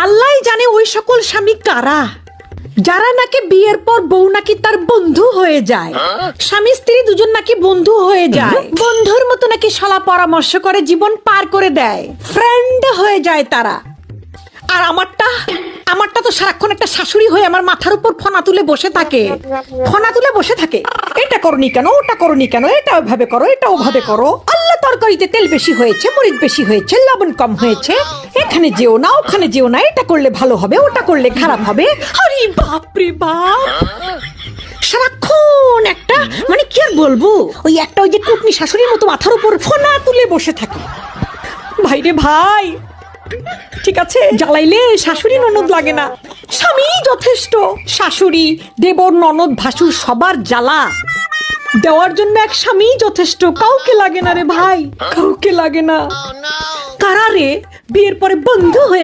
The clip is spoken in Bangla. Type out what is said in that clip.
আল্লাহই জানে ওই সকল স্বামী কারা, যারা নাকি বিয়ের পর বউ নাকি তার বন্ধু হয়ে যায়, স্বামী স্ত্রী দুজন নাকি বন্ধু হয়ে যায়, বন্ধুর মতো নাকি সলা পরামর্শ করে জীবন পার করে দেয়, ফ্রেন্ড হয়ে যায় তারা। আর আমারটা তো সারাক্ষণ একটা শাশুড়ি হয়ে আমার মাথার উপর ফনা তুলে বসে থাকে, এটা করনি কেন, ওটা করনি কেন, এটা ওভাবে করো, এটা ওভাবে করো, আল্লাহ তরকারিতে তেল বেশি হয়েছে, মরিচ বেশি হয়েছে, লবণ কম হয়েছে, এখানে যেও না, ওখানে যেও না, এটা করলে ভালো হবে, ওটা করলে খারাপ হবে। আরে বাপ রে বাপ, সারাক্ষণ একটা, মানে কি আর বলবো, ওই যে কুটনি শাশুড়ির মতো মাথার উপর ফনা তুলে বসে থাকে। ভাই রে ভাই, ঠিক আছে, জ্বালাইলে শাশুড়ি ননদ লাগে না, স্বামী যথেষ্ট। শাশুড়ি, দেবর, ননদ, ভাসুর সবার জ্বালা দেওয়ার জন্য এক স্বামী যথেষ্ট, কাউকে লাগে না রে ভাই, কাউকে লাগে না। কারা রে বিয়ের পরে বন্ধু হয়ে